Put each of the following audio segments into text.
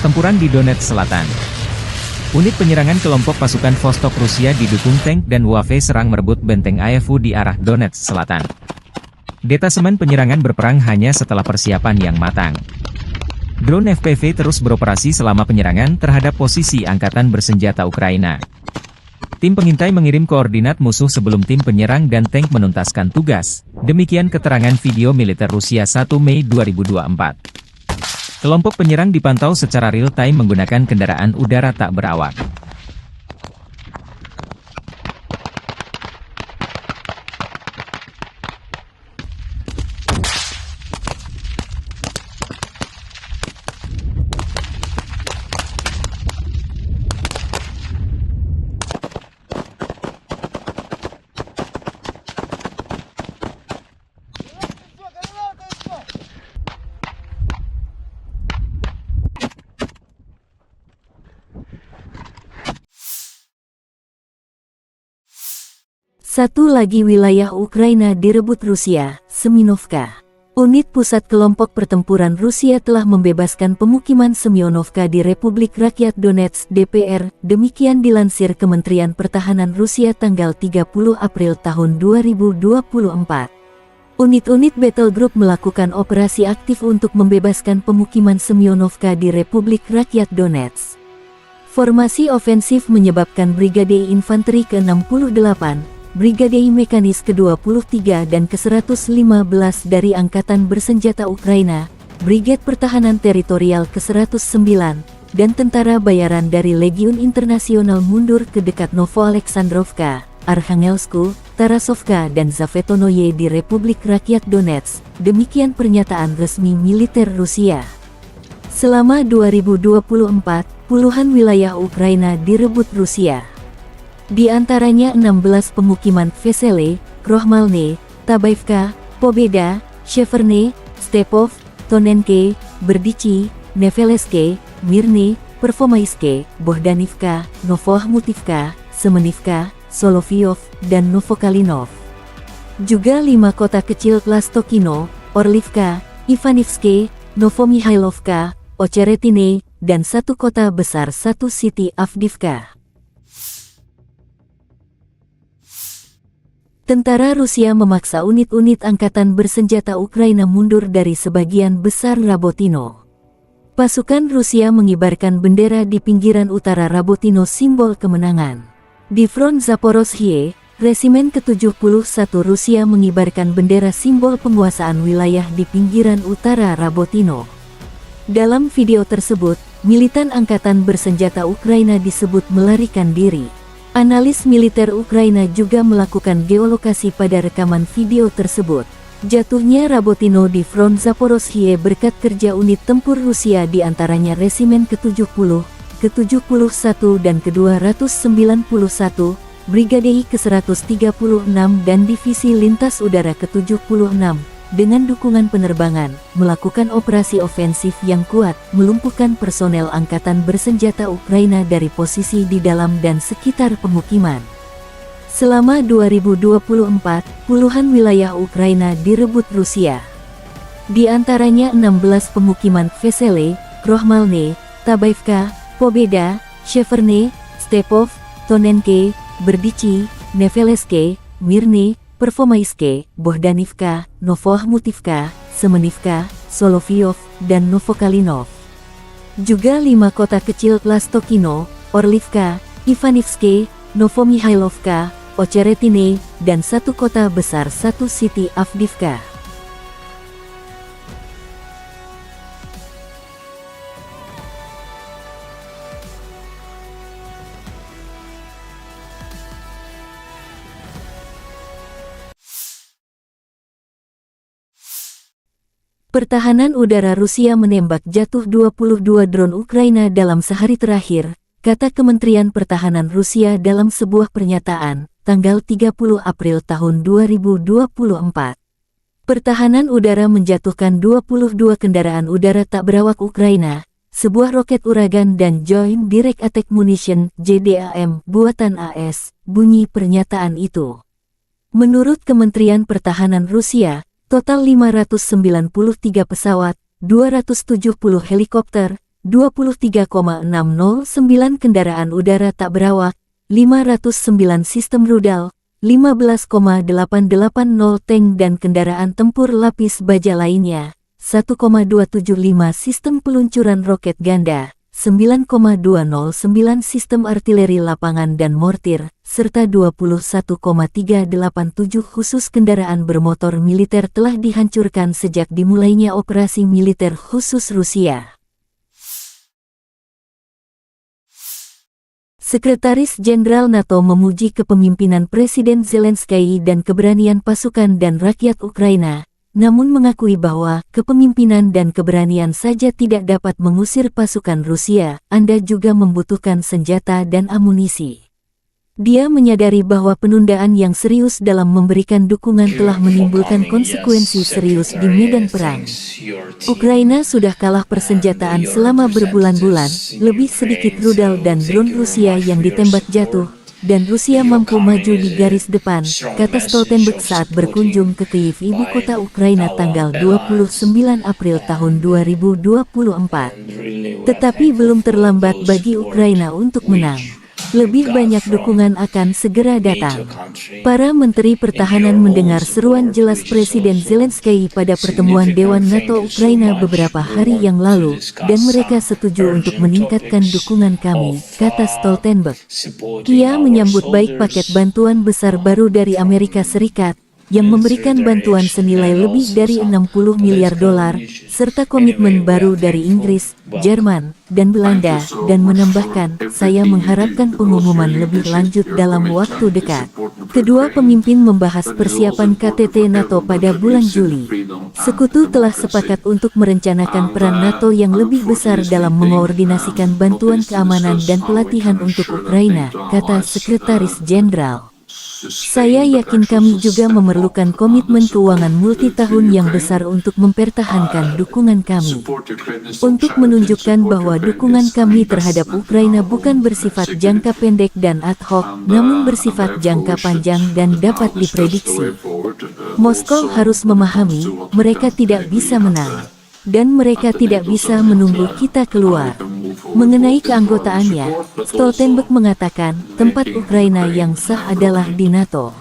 Pertempuran di Donetsk Selatan. Unit penyerangan kelompok pasukan Vostok Rusia didukung tank dan UAV serang merebut benteng Ayevu di arah Donetsk Selatan. Detasemen penyerangan berperang hanya setelah persiapan yang matang. Drone FPV terus beroperasi selama penyerangan terhadap posisi angkatan bersenjata Ukraina. Tim pengintai mengirim koordinat musuh sebelum tim penyerang dan tank menuntaskan tugas. Demikian keterangan video militer Rusia 1 Mei 2024. Kelompok penyerang dipantau secara real-time menggunakan kendaraan udara tak berawak. Satu lagi wilayah Ukraina direbut Rusia, Semyonovka. Unit pusat kelompok pertempuran Rusia telah membebaskan pemukiman Semyonovka di Republik Rakyat Donetsk (DPR), demikian dilansir Kementerian Pertahanan Rusia tanggal 30 April tahun 2024. Unit-unit Battle Group melakukan operasi aktif untuk membebaskan pemukiman Semyonovka di Republik Rakyat Donetsk. Formasi ofensif menyebabkan Brigade Infanteri ke-68, Brigade Mekanis ke-23 dan ke-115 dari Angkatan Bersenjata Ukraina, Brigade Pertahanan Teritorial ke-109, dan tentara bayaran dari Legiun Internasional mundur ke dekat Novo-Alexandrovka, Arkhangelsku, Tarasovka dan Zavetonoye di Republik Rakyat Donetsk, demikian pernyataan resmi militer Rusia. Selama 2024, puluhan wilayah Ukraina direbut Rusia. Di antaranya 16 pemukiman Vesele, Krohmalne, Tabaivka, Pobeda, Sheverne, Stepov, Tonenke, Berdichi, Neveleske, Mirne, Pervomaiske, Bohdanivka, Novoahmutivka, Semenivka, Solovyov, dan Novokalinov. Juga 5 kota kecil Lastokino, Orlivka, Ivanivske, Novomihailovka, Ocheretine, dan 1 kota besar 1 City Avdiivka. Tentara Rusia memaksa unit-unit angkatan bersenjata Ukraina mundur dari sebagian besar Rabotino. Pasukan Rusia mengibarkan bendera di pinggiran utara Rabotino, simbol kemenangan. Di front Zaporozhye, Resimen ke-71 Rusia mengibarkan bendera simbol penguasaan wilayah di pinggiran utara Rabotino. Dalam video tersebut, militan angkatan bersenjata Ukraina disebut melarikan diri. Analis militer Ukraina juga melakukan geolokasi pada rekaman video tersebut. Jatuhnya Rabotino di front Zaporozhye berkat kerja unit tempur Rusia di antaranya Resimen ke-70, ke-71 dan ke-291, Brigade ke-136 dan Divisi Lintas Udara ke-76, dengan dukungan penerbangan, melakukan operasi ofensif yang kuat, melumpuhkan personel angkatan bersenjata Ukraina dari posisi di dalam dan sekitar pemukiman. Selama 2024, puluhan wilayah Ukraina direbut Rusia. Di antaranya 16 pemukiman Vesele, Krohmalne, Tabaivka, Pobeda, Sheverne, Stepov, Tonenke, Berdichi, Neveleske, Mirne, Pervomaiske, Bohdanivka, Novoahmutivka, Semenivka, Solovyov, dan Novokalinov. Juga 5 kota kecil Lastokino, Orlivka, Ivanivske, Novomihailovka, Ocheretine, dan 1 kota besar 1 City Avdiivka. Pertahanan udara Rusia menembak jatuh 22 drone Ukraina dalam sehari terakhir, kata Kementerian Pertahanan Rusia dalam sebuah pernyataan, tanggal 30 April tahun 2024. Pertahanan udara menjatuhkan 22 kendaraan udara tak berawak Ukraina, sebuah roket Uragan dan Joint Direct Attack Munition (JDAM) buatan AS, bunyi pernyataan itu. Menurut Kementerian Pertahanan Rusia, total 593 pesawat, 270 helikopter, 23,609 kendaraan udara tak berawak, 509 sistem rudal, 15,880 tank dan kendaraan tempur lapis baja lainnya, 1,275 sistem peluncuran roket ganda, 9,209 sistem artileri lapangan dan mortir, serta 21,387 khusus kendaraan bermotor militer telah dihancurkan sejak dimulainya operasi militer khusus Rusia. Sekretaris Jenderal NATO memuji kepemimpinan Presiden Zelensky dan keberanian pasukan dan rakyat Ukraina, namun mengakui bahwa kepemimpinan dan keberanian saja tidak dapat mengusir pasukan Rusia. Anda juga membutuhkan senjata dan amunisi. Dia menyadari bahwa penundaan yang serius dalam memberikan dukungan telah menimbulkan konsekuensi serius di medan perang. Ukraina sudah kalah persenjataan selama berbulan-bulan, lebih sedikit rudal dan drone Rusia yang ditembak jatuh, dan Rusia mampu maju di garis depan, kata Stoltenberg saat berkunjung ke Kyiv, ibu kota Ukraina tanggal 29 April tahun 2024. Tetapi belum terlambat bagi Ukraina untuk menang. Lebih banyak dukungan akan segera datang. Para menteri pertahanan mendengar seruan jelas Presiden Zelensky pada pertemuan Dewan NATO Ukraina beberapa hari yang lalu, dan mereka setuju untuk meningkatkan dukungan kami, kata Stoltenberg. Ia menyambut baik paket bantuan besar baru dari Amerika Serikat, yang memberikan bantuan senilai lebih dari 60 miliar dolar, serta komitmen baru dari Inggris, Jerman, dan Belanda, dan menambahkan, saya mengharapkan pengumuman lebih lanjut dalam waktu dekat. Kedua pemimpin membahas persiapan KTT NATO pada bulan Juli. Sekutu telah sepakat untuk merencanakan peran NATO yang lebih besar dalam mengoordinasikan bantuan keamanan dan pelatihan untuk Ukraina, kata Sekretaris Jenderal. Saya yakin kami juga memerlukan komitmen keuangan multitahun yang besar untuk mempertahankan dukungan kami. Untuk menunjukkan bahwa dukungan kami terhadap Ukraina bukan bersifat jangka pendek dan ad hoc, namun bersifat jangka panjang dan dapat diprediksi. Moskow harus memahami, mereka tidak bisa menang. Dan mereka tidak bisa menunggu kita keluar. Mengenai keanggotaannya, Stoltenberg mengatakan, tempat Ukraina yang sah adalah di NATO.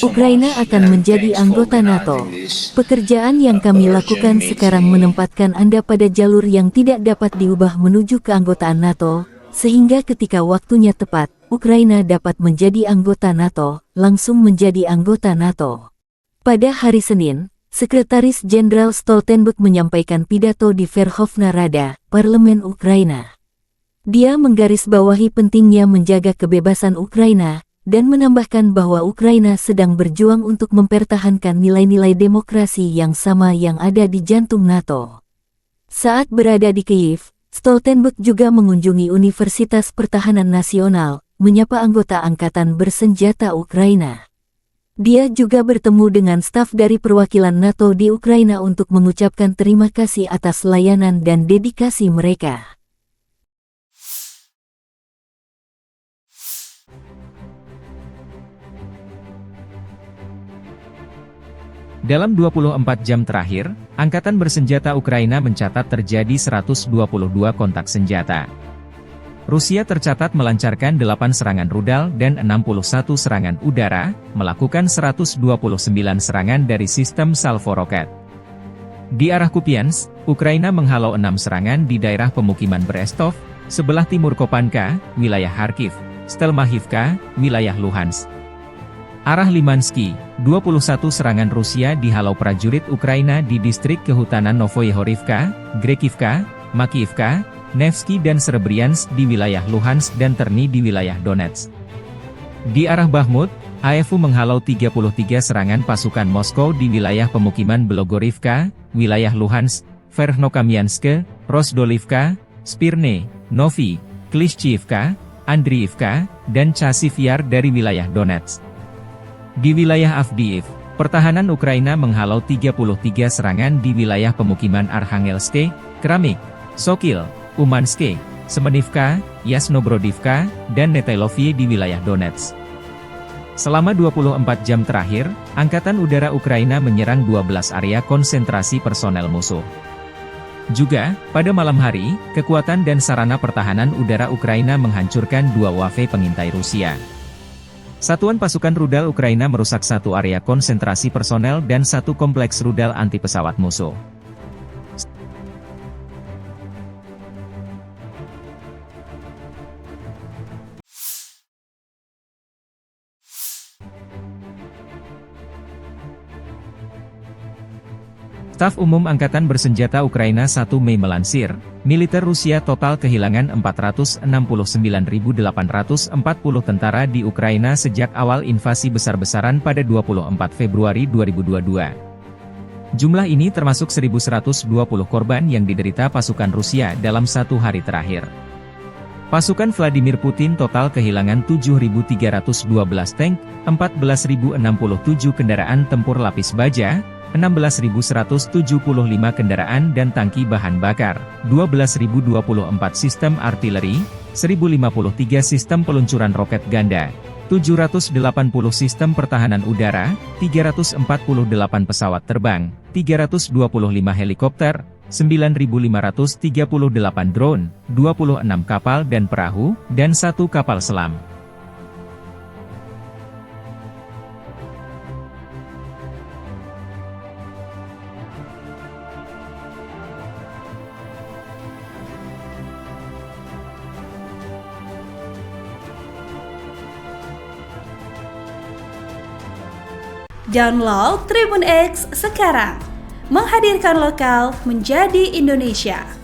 Ukraina akan menjadi anggota NATO. Pekerjaan yang kami lakukan sekarang menempatkan Anda pada jalur yang tidak dapat diubah menuju keanggotaan NATO, sehingga ketika waktunya tepat, Ukraina dapat menjadi anggota NATO, langsung menjadi anggota NATO. Pada hari Senin, Sekretaris Jenderal Stoltenberg menyampaikan pidato di Verkhovna Rada, Parlemen Ukraina. Dia menggarisbawahi pentingnya menjaga kebebasan Ukraina, dan menambahkan bahwa Ukraina sedang berjuang untuk mempertahankan nilai-nilai demokrasi yang sama yang ada di jantung NATO. Saat berada di Kyiv, Stoltenberg juga mengunjungi Universitas Pertahanan Nasional, menyapa anggota Angkatan Bersenjata Ukraina. Dia juga bertemu dengan staf dari perwakilan NATO di Ukraina untuk mengucapkan terima kasih atas layanan dan dedikasi mereka. Dalam 24 jam terakhir, Angkatan Bersenjata Ukraina mencatat terjadi 122 kontak senjata. Rusia tercatat melancarkan 8 serangan rudal dan 61 serangan udara, melakukan 129 serangan dari sistem salvo roket. Di arah Kupiansk, Ukraina menghalau 6 serangan di daerah pemukiman Brestov, sebelah timur Kopanka, wilayah Kharkiv, Stelmachivka, wilayah Luhansk. Arah Limansky, 21 serangan Rusia dihalau prajurit Ukraina di distrik kehutanan Novoyehorivka, Grekivka, Makiivka, Nevsky dan Serebriansk di wilayah Luhansk dan Terny di wilayah Donetsk. Di arah Bakhmut, AFU menghalau 33 serangan pasukan Moskow di wilayah pemukiman Belogorivka, wilayah Luhansk, Verkhnokamianske, Rozdolivka, Spirne, Novi, Klishchiivka, Andriivka, dan Chasiv Yar dari wilayah Donetsk. Di wilayah Avdiivka, pertahanan Ukraina menghalau 33 serangan di wilayah pemukiman Arkhangelsk, Kramik, Sokil, Umanske, Semenivka, Yasnobrodivka, dan Netailovye di wilayah Donetsk. Selama 24 jam terakhir, Angkatan Udara Ukraina menyerang 12 area konsentrasi personel musuh. Juga, pada malam hari, kekuatan dan sarana pertahanan udara Ukraina menghancurkan 2 UAV pengintai Rusia. Satuan pasukan rudal Ukraina merusak 1 area konsentrasi personel dan 1 kompleks rudal anti pesawat musuh. Staf Umum Angkatan Bersenjata Ukraina 1 Mei melansir, militer Rusia total kehilangan 469.840 tentara di Ukraina sejak awal invasi besar-besaran pada 24 Februari 2022. Jumlah ini termasuk 1.120 korban yang diderita pasukan Rusia dalam 1 hari terakhir. Pasukan Vladimir Putin total kehilangan 7.312 tank, 14.067 kendaraan tempur lapis baja, 16.175 kendaraan dan tangki bahan bakar, 12.024 sistem artileri, 1.053 sistem peluncuran roket ganda, 780 sistem pertahanan udara, 348 pesawat terbang, 325 helikopter, 9.538 drone, 26 kapal dan perahu, dan 1 kapal selam. Download Tribun X sekarang, menghadirkan lokal menjadi Indonesia.